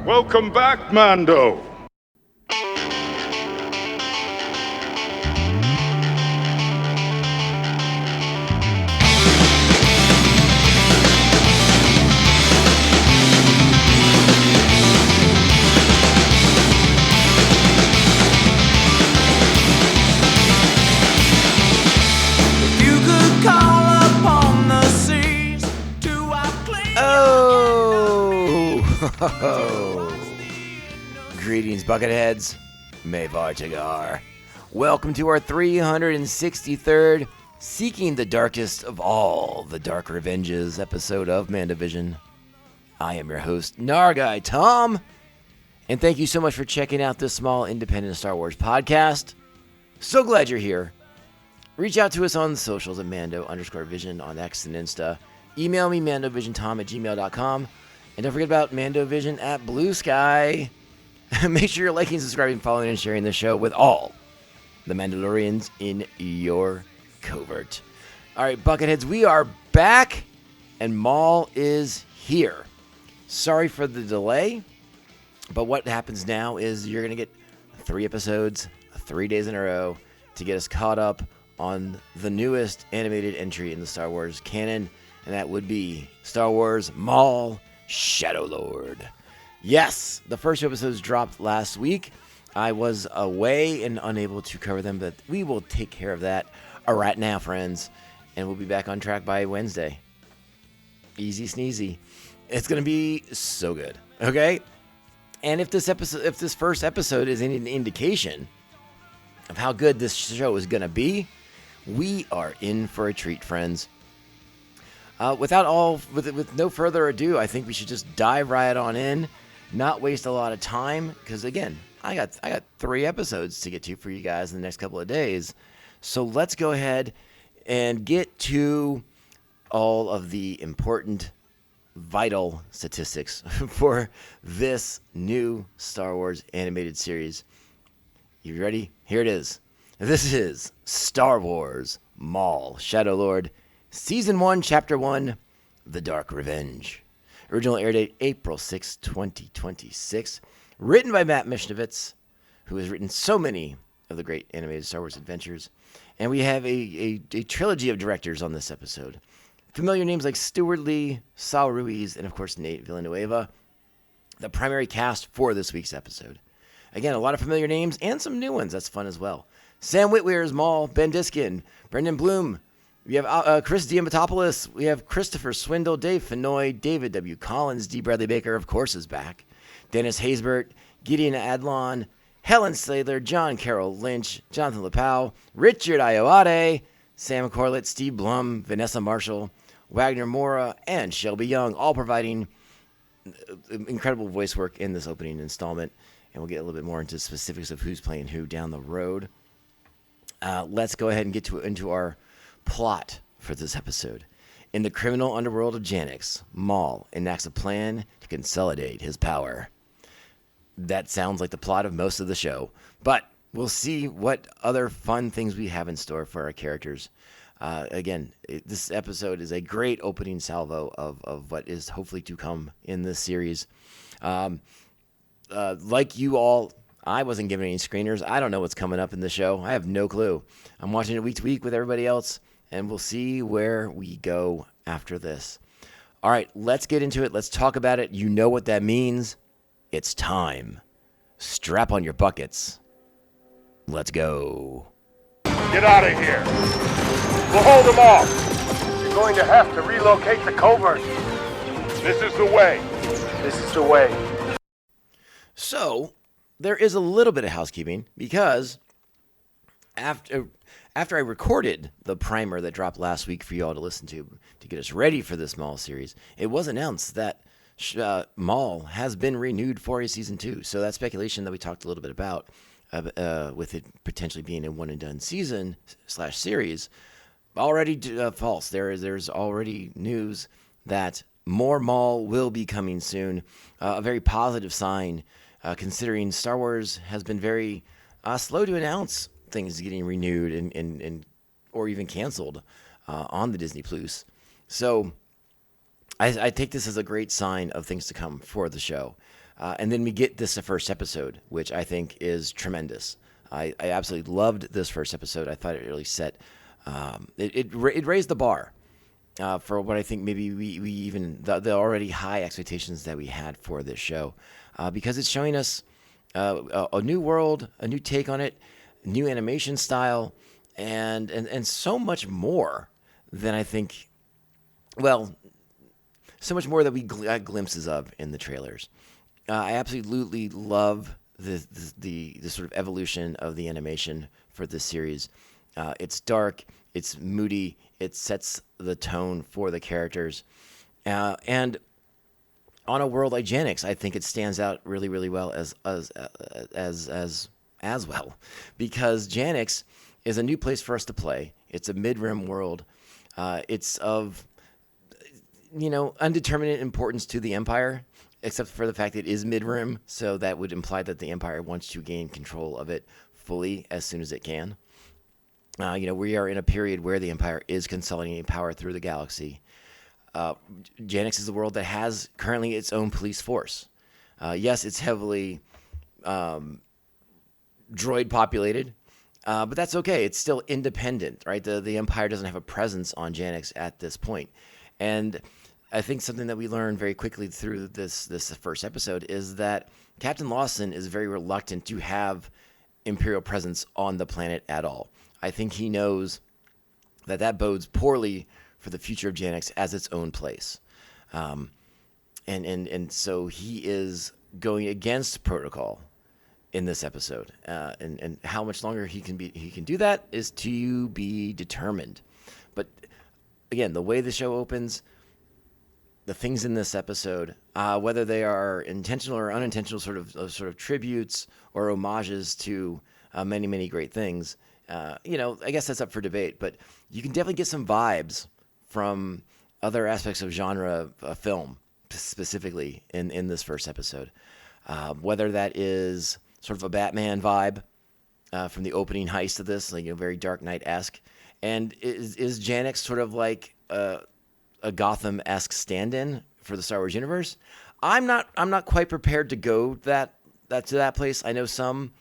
Welcome back, Mando. Greetings, Bucketheads. Mayvar Tagar. Welcome to our 363rd Seeking the Darkest of All the Dark Revenges episode of MandoVision. I am your host, Nargai Tom, and thank you so much for checking out this small independent Star Wars podcast. So glad you're here. Reach out to us on the socials at Mando_Vision on X and Insta. Email me, MandoVisionTom@gmail.com. And don't forget about MandoVision at Blue Sky. Make sure you're liking, subscribing, following, and sharing the show with all the Mandalorians in your covert. All right, Bucketheads, we are back, and Maul is here. Sorry for the delay, but what happens now is you're going to get 3 episodes, 3 days in a row, to get us caught up on the newest animated entry in the Star Wars canon, and that would be Star Wars Maul Shadow Lord. Yes, the first 2 episodes dropped last week. I was away and unable to cover them, but we will take care of that right now, friends, and we'll be back on track by Wednesday. Easy sneezy. It's going to be so good, okay? And if this first episode is any indication of how good this show is going to be, we are in for a treat, friends. With no further ado, I think we should just dive right on in, not waste a lot of time, because again, I got 3 episodes to get to for you guys in the next couple of days. So let's go ahead and get to all of the important, vital statistics for this new Star Wars animated series. You ready? Here it is. This is Star Wars Maul Shadow Lord, Season 1, Chapter 1, The Dark Revenge. Original air date, April 6, 2026. Written by Matt Michnovetz, who has written so many of the great animated Star Wars adventures. And we have a trilogy of directors on this episode. Familiar names like Stuart Lee, Saul Ruiz, and of course Nate Villanueva. The primary cast for this week's episode. Again, a lot of familiar names and some new ones. That's fun as well. Sam Witwer as Maul, Ben Diskin, Brendan Bloom. We have Chris Diamantopoulos. We have Christopher Swindle, Dave Fennoy, David W. Collins, D. Bradley Baker, of course, is back. Dennis Haysbert, Gideon Adlon, Helen Slater, John Carroll Lynch, Jonathan Lepau, Richard Ayoade, Sam Corlett, Steve Blum, Vanessa Marshall, Wagner Mora, and Shelby Young, all providing incredible voice work in this opening installment. And we'll get a little bit more into specifics of who's playing who down the road. Let's go ahead and get into our plot for this episode. In the criminal underworld of Janix, Maul enacts a plan to consolidate his power. That sounds like the plot of most of the show, but we'll see what other fun things we have in store for our characters. This episode is a great opening salvo of what is hopefully to come in this series. Like you all, I wasn't given any screeners. I don't know what's coming up in the show. I have no clue. I'm watching it week to week with everybody else, and we'll see where we go after this. All right, let's get into it. Let's talk about it. You know what that means. It's time. Strap on your buckets. Let's go. Get out of here. We'll hold them off. You're going to have to relocate the covert. This is the way. This is the way. So, there is a little bit of housekeeping because after I recorded the primer that dropped last week for you all to listen to get us ready for this Maul series, it was announced that Maul has been renewed for a season 2. So that speculation that we talked a little bit about, with it potentially being a one-and-done season/series, already false. There's already news that more Maul will be coming soon. A very positive sign, considering Star Wars has been very slow to announce things getting renewed and or even canceled on the Disney Plus. So I take this as a great sign of things to come for the show. And then we get this first episode, which I think is tremendous. I absolutely loved this first episode. I thought it really set it raised the bar for what I think maybe we even the already high expectations that we had for this show, because it's showing us a new world, a new take on it, new animation style, and so much more than I think. Well, so much more that we got glimpses of in the trailers. I absolutely love the sort of evolution of the animation for this series. It's dark, it's moody, it sets the tone for the characters, and on a world like Janix, I think it stands out really, really well as well, because Janix is a new place for us to play. It's a mid-rim world. It's of undeterminate importance to the Empire, except for the fact that it is mid-rim, so that would imply that the Empire wants to gain control of it fully as soon as it can. We are in a period where the Empire is consolidating power through the galaxy. Janix is a world that has currently its own police force. Yes, it's heavily droid populated, but that's okay. It's still independent, right? The Empire doesn't have a presence on Janix at this point. And I think something that we learned very quickly through this first episode is that Captain Lawson is very reluctant to have Imperial presence on the planet at all. I think he knows that bodes poorly for the future of Janix as its own place. And so he is going against protocol in this episode. And how much longer he can do that is to be determined. But again, the way the show opens, the things in this episode, whether they are intentional or unintentional sort of tributes or homages to many, many great things, I guess that's up for debate. But you can definitely get some vibes from other aspects of genre film, specifically in this first episode. Whether that is sort of a Batman vibe from the opening heist of this, very Dark Knight-esque. And is Janix sort of like a Gotham-esque stand-in for the Star Wars universe? I'm not quite prepared to go to that place. I know some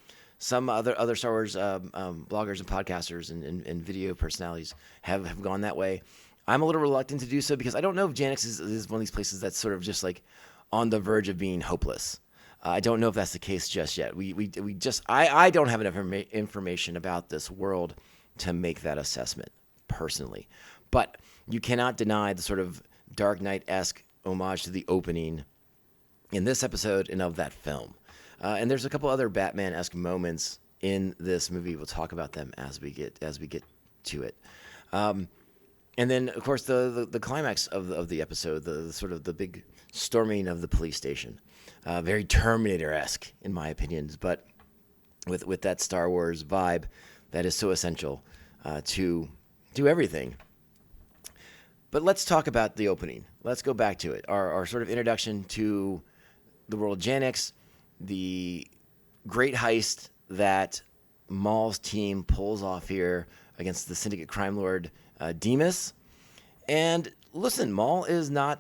other Star Wars bloggers and podcasters and video personalities have gone that way. I'm a little reluctant to do so because I don't know if Janix is one of these places that's sort of just like on the verge of being hopeless. I don't know if that's the case just yet. I don't have enough information about this world to make that assessment personally. But you cannot deny the sort of Dark Knight-esque homage to the opening in this episode and of that film. And there's a couple other Batman-esque moments in this movie. We'll talk about them as we get to it. And then, of course, the climax of the episode, the sort of the big storming of the police station. Very Terminator-esque, in my opinions, but with that Star Wars vibe that is so essential to do everything. But let's talk about the opening. Let's go back to it. Our sort of introduction to the world of Janix, the great heist that Maul's team pulls off here against the Syndicate crime lord Demas. And listen, Maul is the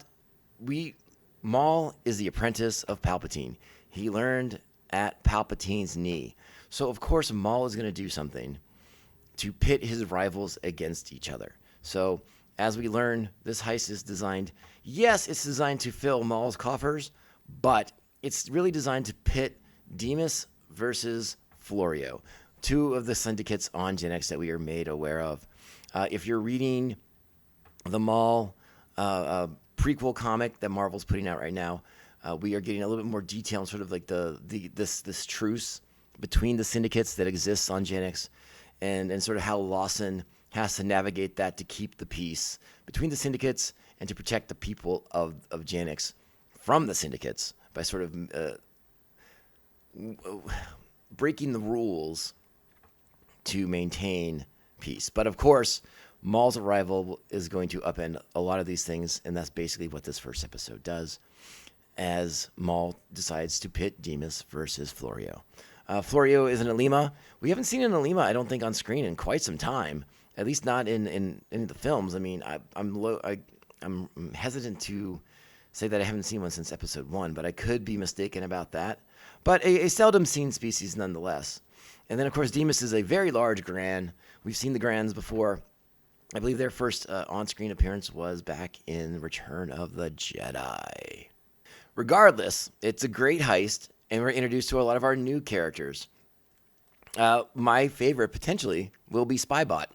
apprentice of Palpatine. He learned at Palpatine's knee. So of course Maul is going to do something to pit his rivals against each other. So as we learn, this heist is designed, yes, it's designed to fill Maul's coffers, but it's really designed to pit Demas versus Florio, two of the syndicates on Janix that we are made aware of. If you're reading the Maul prequel comic that Marvel's putting out right now, we are getting a little bit more detail on sort of like this truce between the syndicates that exists on Janix, and sort of how Lawson has to navigate that to keep the peace between the syndicates and to protect the people of Janix from the syndicates by sort of breaking the rules to maintain peace. But of course, Maul's arrival is going to upend a lot of these things, and that's basically what this first episode does, as Maul decides to pit Demas versus Florio. Florio is an Alima. We haven't seen an Alima, I don't think, on screen in quite some time, at least not in the films. I mean, I'm hesitant to say that I haven't seen one since episode 1, but I could be mistaken about that. But a seldom seen species nonetheless. And then, of course, Demas is a very large Gran. We've seen the Grans before. I believe their first on-screen appearance was back in Return of the Jedi. Regardless, it's a great heist, and we're introduced to a lot of our new characters. My favorite, potentially, will be Spybot.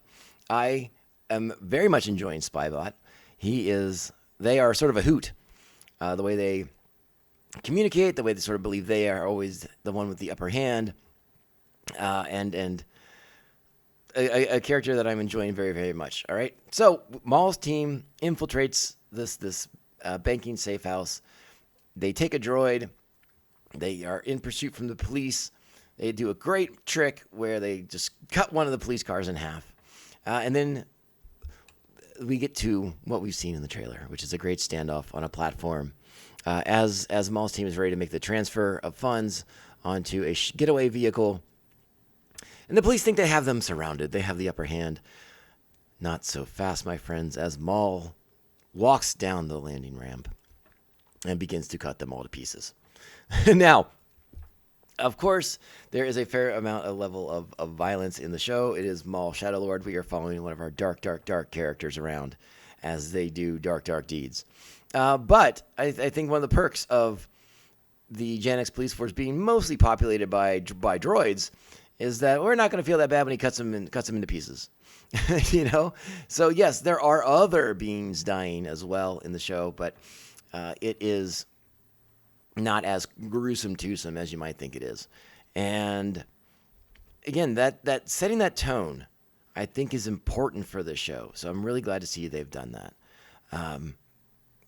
I am very much enjoying Spybot. They are sort of a hoot. The way they communicate, the way they sort of believe they are always the one with the upper hand, and a character that I'm enjoying very, very much. All right, so Maul's team infiltrates this banking safe house. They take a droid. They are in pursuit from the police. They do a great trick where they just cut one of the police cars in half, and then we get to what we've seen in the trailer, which is a great standoff on a platform. As Maul's team is ready to make the transfer of funds onto a getaway vehicle, and the police think they have them surrounded. They have the upper hand. Not so fast, my friends, as Maul walks down the landing ramp and begins to cut them all to pieces. Now, of course, there is a fair amount of level of violence in the show. It is Maul Shadow Lord. We are following one of our dark characters around as they do dark deeds. But I think one of the perks of the Gen X police force being mostly populated by droids is that we're not going to feel that bad when he cuts them into pieces. You know? So, yes, there are other beings dying as well in the show, but it is not as gruesome twosome as you might think it is. And again, that setting that tone, I think, is important for the show. So I'm really glad to see they've done that.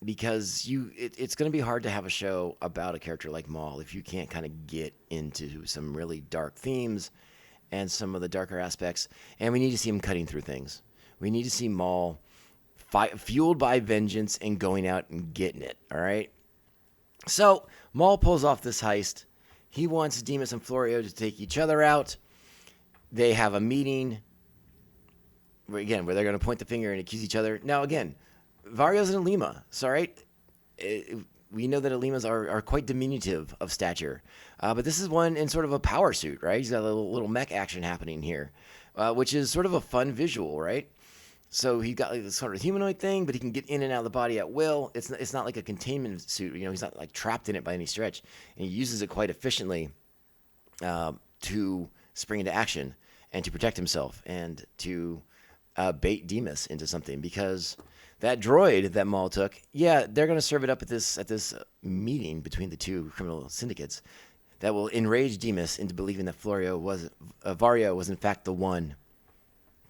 Because it's going to be hard to have a show about a character like Maul if you can't kind of get into some really dark themes and some of the darker aspects. And we need to see him cutting through things. We need to see Maul fueled by vengeance and going out and getting it, all right? So Maul pulls off this heist. He wants Demas and Florio to take each other out. They have a meeting, where they're going to point the finger and accuse each other. Now, again, Vario's an Alima, so right? We know that Alimas are quite diminutive of stature. But this is one in sort of a power suit, right? He's got a little mech action happening here, which is sort of a fun visual, right? So he got like this sort of humanoid thing, but he can get in and out of the body at will. It's not like a containment suit. You know, he's not like trapped in it by any stretch. And he uses it quite efficiently to spring into action and to protect himself and to bait Demas into something. Because that droid that Maul took, they're going to serve it up at this meeting between the two criminal syndicates that will enrage Demas into believing that Vario was in fact the one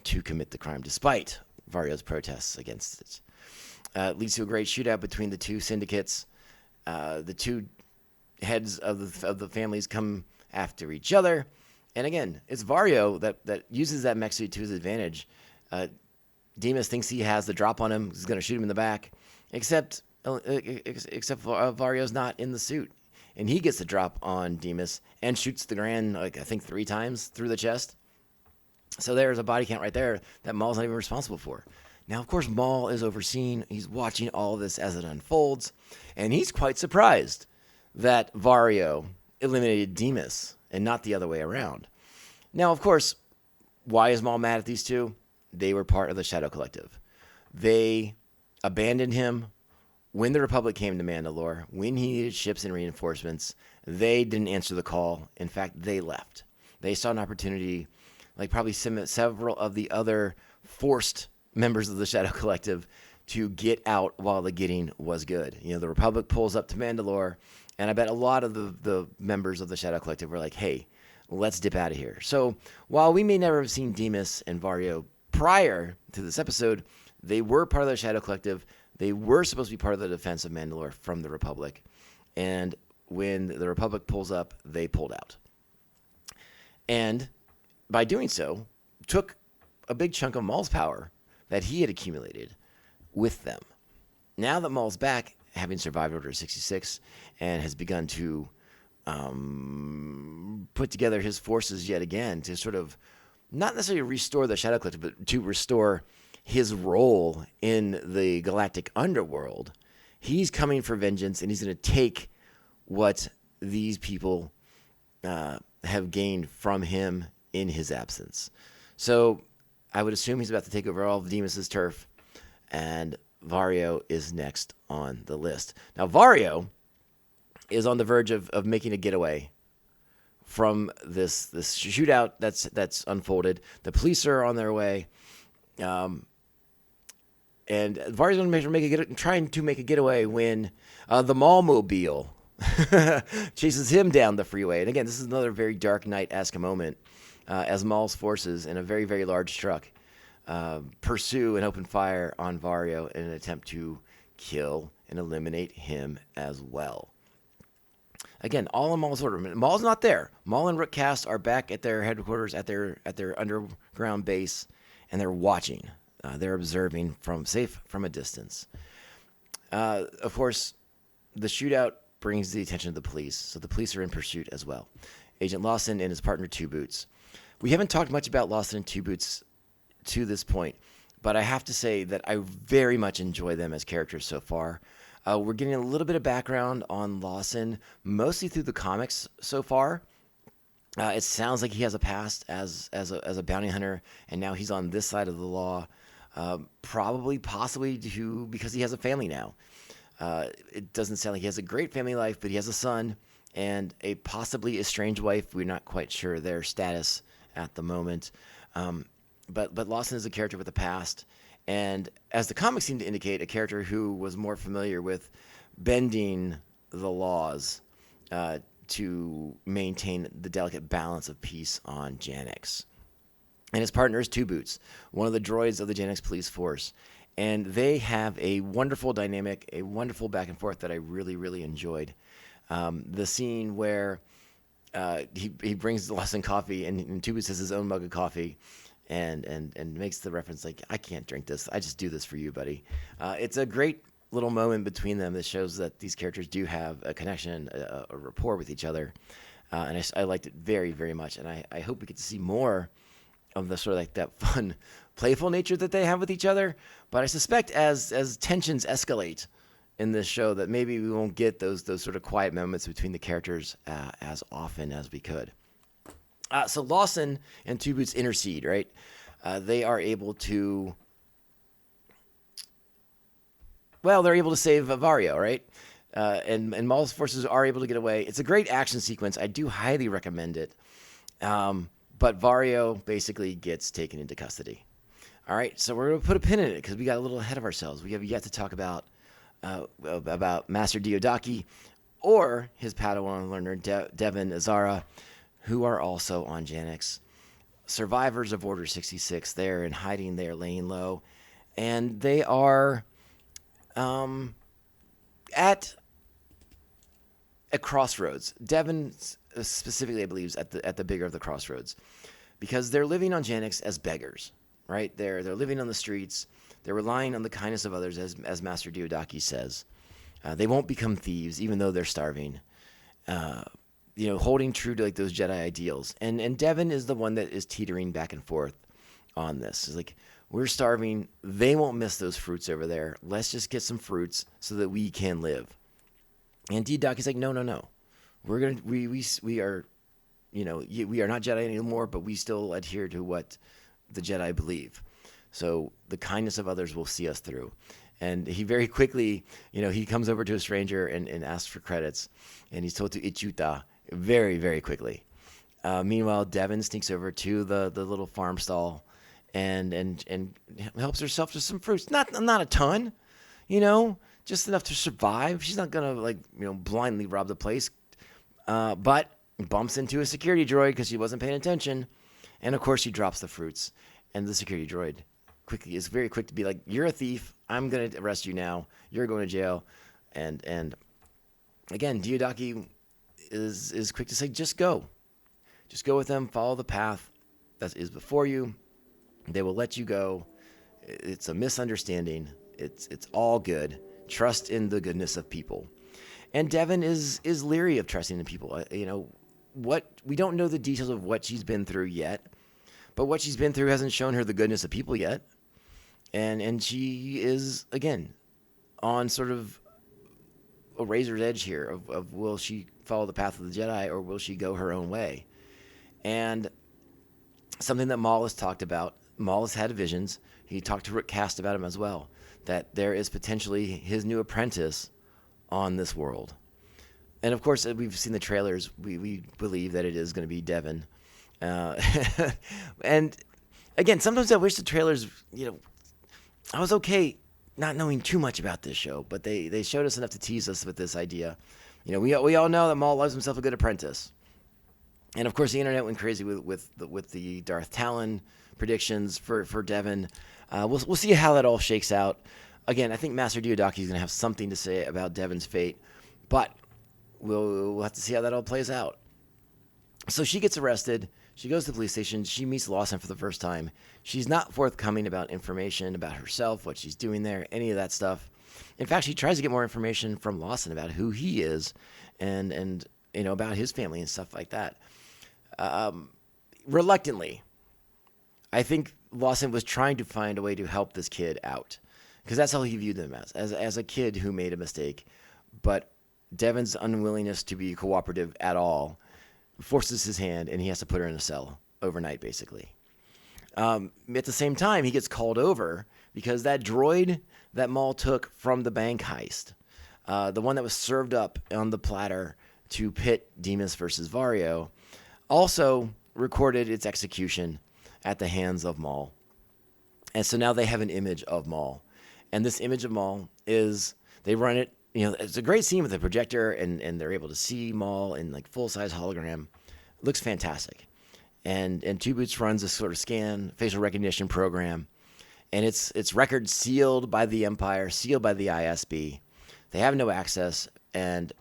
to commit the crime, despite Vario's protests against it. It leads to a great shootout between the two syndicates. The two heads of the families come after each other. And again, it's Vario that uses that mech suit to his advantage. Demas thinks he has the drop on him. He's going to shoot him in the back. Except Vario's not in the suit. And he gets the drop on Demas and shoots the Gran, I think 3 times through the chest. So there's a body count right there that Maul's not even responsible for. Now, of course, Maul is overseeing. He's watching all of this as it unfolds. And he's quite surprised that Vario eliminated Demas and not the other way around. Now, of course, why is Maul mad at these two? They were part of the Shadow Collective. They abandoned him when the Republic came to Mandalore, when he needed ships and reinforcements. They didn't answer the call. In fact, they left. They saw an opportunity, like probably several of the other forced members of the Shadow Collective, to get out while the getting was good. You know, the Republic pulls up to Mandalore, and I bet a lot of the members of the Shadow Collective were like, hey, let's dip out of here. So while we may never have seen Demas and Vario prior to this episode, they were part of the Shadow Collective. They were supposed to be part of the defense of Mandalore from the Republic. And when the Republic pulls up, they pulled out. And by doing so, took a big chunk of Maul's power that he had accumulated with them. Now that Maul's back, having survived Order 66, and has begun to put together his forces yet again to sort of not necessarily restore the Shadow Collective, but to restore his role in the galactic underworld, He's coming for vengeance, and he's going to take what these people have gained from him in his absence. So I would assume he's about to take over all of Demus's turf, and Vario is next on the list. Now, Vario is on the verge of making a getaway from this shootout that's unfolded. The police are on their way, and Vario's going to trying to make a getaway when the Maul-mobile chases him down the freeway. And again, this is another very Dark Knight-esque moment as Maul's forces in a very, very large truck pursue and open fire on Vario in an attempt to kill and eliminate him as well. Again, all in Maul's order. Maul's not there. Maul and Rook Kast are back at their headquarters, at their underground base, and they're watching. They're observing safe from a distance. Of course, the shootout brings the attention of the police, so the police are in pursuit as well. Agent Lawson and his partner Two Boots. We haven't talked much about Lawson and Two Boots to this point, but I have to say that I very much enjoy them as characters so far. We're getting a little bit of background on Lawson, mostly through the comics so far. It sounds like he has a past as a bounty hunter, and now he's on this side of the law, possibly because he has a family now. It doesn't sound like he has a great family life, but he has a son and a possibly estranged wife. We're not quite sure their status at the moment. But Lawson is a character with a past, and as the comics seem to indicate, a character who was more familiar with bending the laws to maintain the delicate balance of peace on Janix. And his partner is Two Boots, one of the droids of the Janix police force. And they have a wonderful dynamic, a wonderful back and forth that I really, really enjoyed. The scene where he brings Lawson coffee, and Two Boots has his own mug of coffee, and makes the reference like, I can't drink this. I just do this for you, buddy. It's a great little moment between them that shows that these characters do have a connection, a rapport with each other. And I liked it very, very much. And I hope we get to see more of the sort of like that fun, playful nature that they have with each other. But I suspect as tensions escalate in this show that maybe we won't get those sort of quiet moments between the characters as often as we could. So Lawson and Two Boots intercede, right? They are able to... Well, they're able to save Vario, right? And Maul's forces are able to get away. It's a great action sequence. I do highly recommend it. But Vario basically gets taken into custody. All right, so we're going to put a pin in it because we got a little ahead of ourselves. We have yet to talk about Master Dio-Dacki or his Padawan learner, Devon Azara, who are also on Janix. Survivors of Order 66. They're in hiding there, laying low. And they are at a crossroads. Devon specifically, I believe, is at the bigger of the crossroads, because they're living on Janix as beggars, right? They're living on the streets. They're relying on the kindness of others, as Master Dio-Dacki says. They won't become thieves, even though they're starving. Holding true to like those Jedi ideals. And Devon is the one that is teetering back and forth on this. It's like, we're starving. They won't miss those fruits over there. Let's just get some fruits so that we can live. And Dio-Dacki's like, no. We are not Jedi anymore, but we still adhere to what the Jedi believe. So the kindness of others will see us through. And he very quickly, he comes over to a stranger and asks for credits, and he's told to Ichuta very, very quickly. Meanwhile, Devon sneaks over to the little farm stall and helps herself to some fruits. Not a ton, just enough to survive. She's not gonna blindly rob the place, but bumps into a security droid because she wasn't paying attention, and of course she drops the fruits, and the security droid is very quick to be like, "You're a thief. I'm gonna arrest you now. You're going to jail," and again, Dio-Dacki is quick to say, just go with them, follow the path that is before you. They will let you go. It's a misunderstanding. It's all good. Trust in the goodness of people. And Devon is leery of trusting in people. We don't know the details of what she's been through yet, but what she's been through hasn't shown her the goodness of people yet. And she is, again, on sort of a razor's edge here of will she follow the path of the Jedi or will she go her own way? And something that Maul has talked about, Maul has had visions. He talked to Rook Kast about him as well, that there is potentially his new apprentice on this world. And of course, we've seen the trailers. We believe that it is going to be Devon. And again, sometimes I wish the trailers, I was okay not knowing too much about this show, but they showed us enough to tease us with this idea. We all know that Maul loves himself a good apprentice. And of course, the internet went crazy with the Darth Talon predictions for Devon. We'll see how that all shakes out. Again, I think Master Dio-Dacki is going to have something to say about Devon's fate, but we'll have to see how that all plays out. So she gets arrested. She goes to the police station. She meets Lawson for the first time. She's not forthcoming about information about herself, what she's doing there, any of that stuff. In fact, she tries to get more information from Lawson about who he is and about his family and stuff like that. Reluctantly, I think Lawson was trying to find a way to help this kid out because that's how he viewed them as a kid who made a mistake. But Devon's unwillingness to be cooperative at all forces his hand, and he has to put her in a cell overnight, basically. At the same time, he gets called over because that droid that Maul took from the bank heist, the one that was served up on the platter to pit Demas versus Vario, also recorded its execution at the hands of Maul. And so now they have an image of Maul. And this image of Maul is, they run it, it's a great scene with a projector, and they're able to see Maul in like full-size hologram. It looks fantastic. And Two Boots runs this sort of scan, facial recognition program. And it's record sealed by the Empire, sealed by the ISB. They have no access. And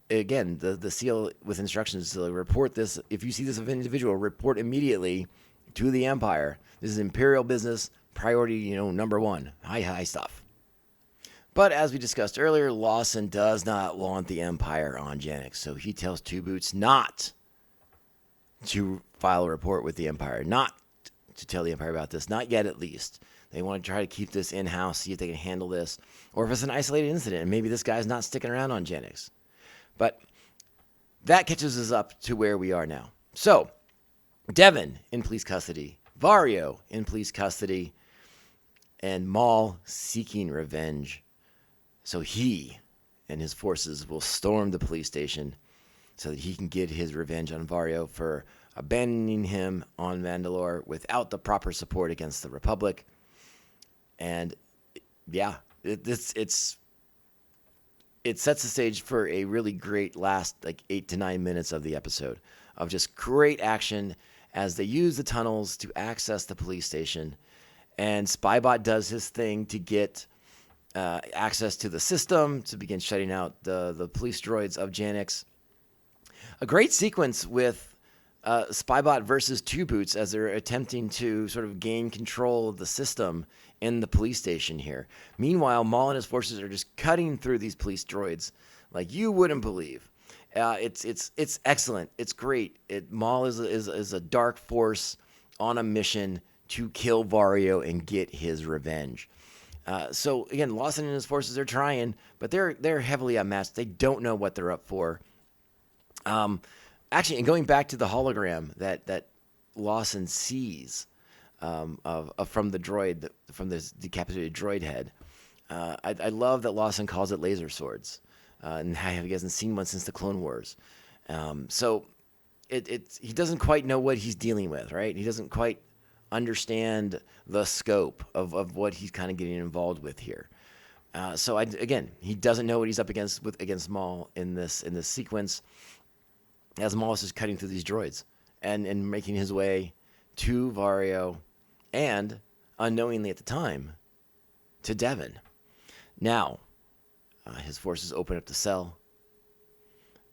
again, the seal with instructions to report this. If you see this individual, report immediately to the Empire. This is Imperial business, priority, number one. High stuff. But as we discussed earlier, Lawson does not want the Empire on Janix, so he tells Two Boots not to file a report with the Empire, not to tell the Empire about this, not yet at least. They want to try to keep this in-house, see if they can handle this, or if it's an isolated incident, and maybe this guy's not sticking around on Janix. But that catches us up to where we are now. So, Devon in police custody, Vario in police custody, and Maul seeking revenge. So he and his forces will storm the police station so that he can get his revenge on Vario for abandoning him on Mandalore without the proper support against the Republic. And yeah, it sets the stage for a really great last 8 to 9 minutes of the episode of just great action as they use the tunnels to access the police station. And Spybot does his thing to get access to the system to begin shutting out the police droids of Janix. A great sequence with Spybot versus Two Boots as they're attempting to sort of gain control of the system in the police station here. Meanwhile, Maul and his forces are just cutting through these police droids like you wouldn't believe. It's excellent. It's great. Maul is a dark force on a mission to kill Vario and get his revenge. So again, Lawson and his forces are trying, but they're heavily outmatched. They don't know what they're up for. Actually, and going back to the hologram that Lawson sees from the droid, from this decapitated droid head, I love that Lawson calls it laser swords, and he hasn't seen one since the Clone Wars. So he doesn't quite know what he's dealing with, right? He doesn't quite understand the scope of what he's kind of getting involved with here. So again, he doesn't know what he's up against Maul in this sequence, as Maul is just cutting through these droids and making his way to Vario and, unknowingly at the time, to Devon. Now, his forces open up the cell,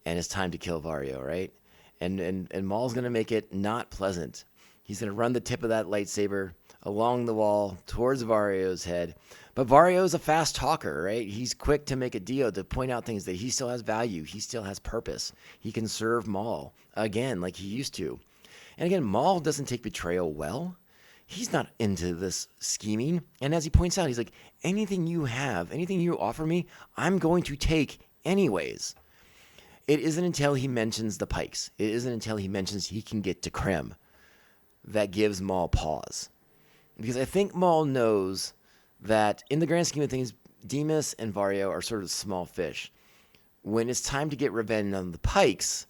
and it's time to kill Vario, right? And Maul's going to make it not pleasant. He's going to run the tip of that lightsaber along the wall towards Vario's head. But Vario's a fast talker, right? He's quick to make a deal, to point out things that he still has value. He still has purpose. He can serve Maul again like he used to. And again, Maul doesn't take betrayal well. He's not into this scheming. And as he points out, he's like, anything you have, anything you offer me, I'm going to take Anyways, it isn't until he mentions the Pikes, it isn't until he mentions he can get to Krem, that gives Maul pause. Because I think Maul knows that in the grand scheme of things, Demas and Vario are sort of small fish. When it's time to get revenge on the Pikes,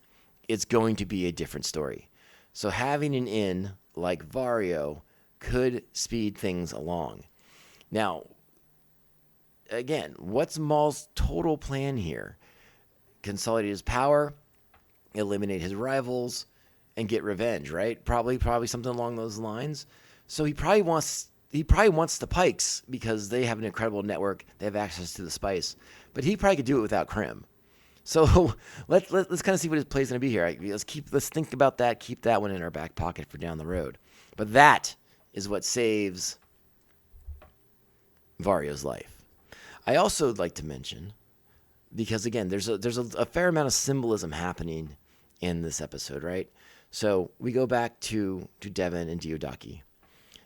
it's going to be a different story. So having an in like Vario could speed things along. Now, again, what's Maul's total plan here? Consolidate his power, eliminate his rivals, and get revenge, right? Probably something along those lines. So he probably wants the Pikes because they have an incredible network. They have access to the spice, but he probably could do it without Krem. So let's kind of see what his play's going to be here. Let's think about that. Keep that one in our back pocket for down the road. But that is what saves Vario's life. I also would like to mention, because again, there's a fair amount of symbolism happening in this episode, right? So we go back to Devon and Dio-Dacki.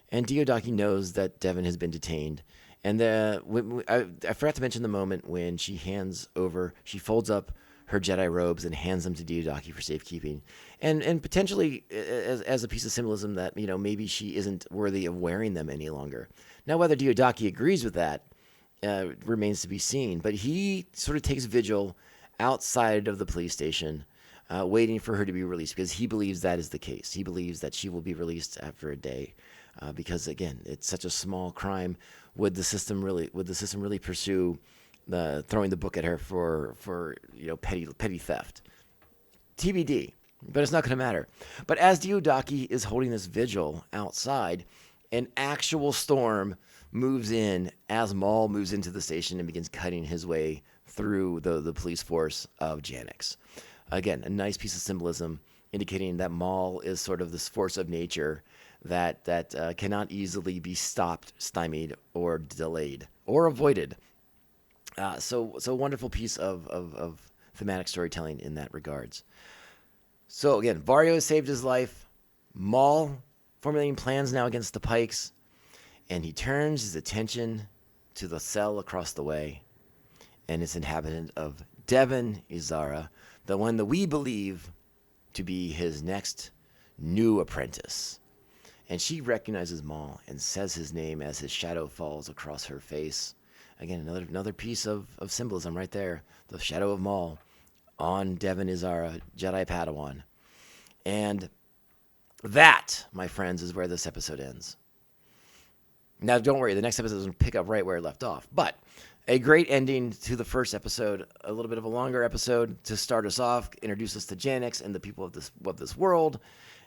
And Dio-Dacki knows that Devon has been detained. And I forgot to mention the moment when she folds up her Jedi robes and hands them to Dio-Dacki for safekeeping. And potentially as a piece of symbolism that, maybe she isn't worthy of wearing them any longer. Now, whether Dio-Dacki agrees with that remains to be seen. But he sort of takes vigil outside of the police station, waiting for her to be released, because he believes that is the case. He believes that she will be released after a day, because again, it's such a small crime. Would the system really pursue throwing the book at her for petty theft? TBD, but it's not going to matter. But as Dio-Dacki is holding this vigil outside, an actual storm moves in as Maul moves into the station and begins cutting his way through the police force of Janix. Again, a nice piece of symbolism indicating that Maul is sort of this force of nature that cannot easily be stopped, stymied, or delayed, or avoided. So a wonderful piece of thematic storytelling in that regards. So again, Vario has saved his life. Maul formulating plans now against the Pikes, and he turns his attention to the cell across the way and its inhabitant of Devon Izara, the one that we believe to be his next new apprentice. And she recognizes Maul and says his name as his shadow falls across her face. Again, another piece of symbolism right there. The shadow of Maul on Devon Izara, Jedi Padawan. And that, my friends, is where this episode ends. Now, don't worry, the next episode is going to pick up right where it left off. But a great ending to the first episode, a little bit of a longer episode to start us off, introduce us to Janix and the people of this world,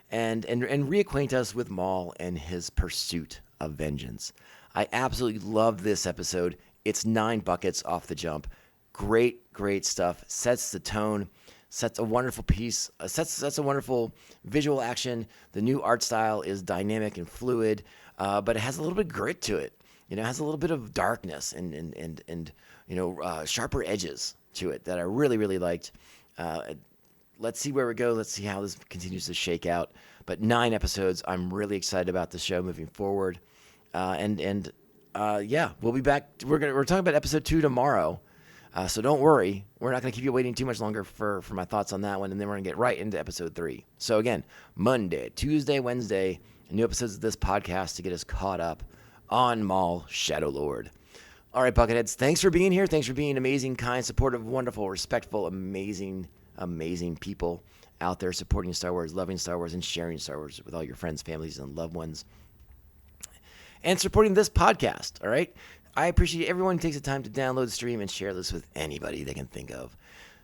and reacquaint us with Maul and his pursuit of vengeance. I absolutely love this episode. It's 9 buckets off the jump. Great stuff. Sets the tone. Sets a wonderful piece. Sets a wonderful visual action. The new art style is dynamic and fluid, but it has a little bit of grit to it. It has a little bit of darkness and sharper edges to it that I really, really liked. Let's see where we go. Let's see how this continues to shake out. But 9 episodes. I'm really excited about the show moving forward. We'll be back. We're talking about episode 2 tomorrow. So don't worry. We're not going to keep you waiting too much longer for my thoughts on that one. And then we're going to get right into episode 3. So again, Monday, Tuesday, Wednesday, new episodes of this podcast to get us caught up on Maul Shadow Lord. All right, Bucketheads, thanks for being here. Thanks for being amazing, kind, supportive, wonderful, respectful, amazing people out there supporting Star Wars, loving Star Wars, and sharing Star Wars with all your friends, families, and loved ones. And supporting this podcast, all right? I appreciate everyone who takes the time to download, stream, and share this with anybody they can think of.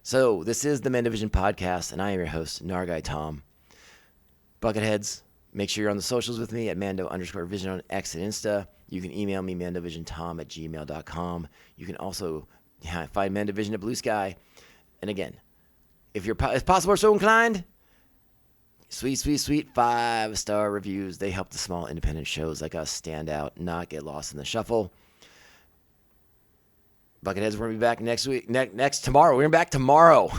So this is the MandoVision podcast, and I am your host, Nargai Tom. Bucketheads, make sure you're on the socials with me at Mando_Vision on X and Insta. You can email me, MandoVisionTom@gmail.com. You can also find MandoVision at Blue Sky. And again, if possible or so inclined, sweet 5-star reviews. They help the small independent shows like us stand out, not get lost in the shuffle. Bucketheads, we're going to be back next week. Tomorrow. We're back tomorrow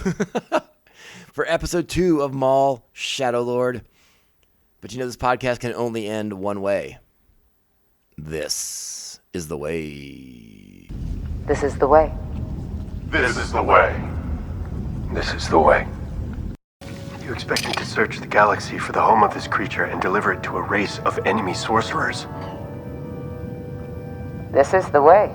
for episode 2 of Maul Shadow Lord. But this podcast can only end one way. This is the way. This is the way. This is the way. This is the way. You expect me to search the galaxy for the home of this creature and deliver it to a race of enemy sorcerers? This is the way.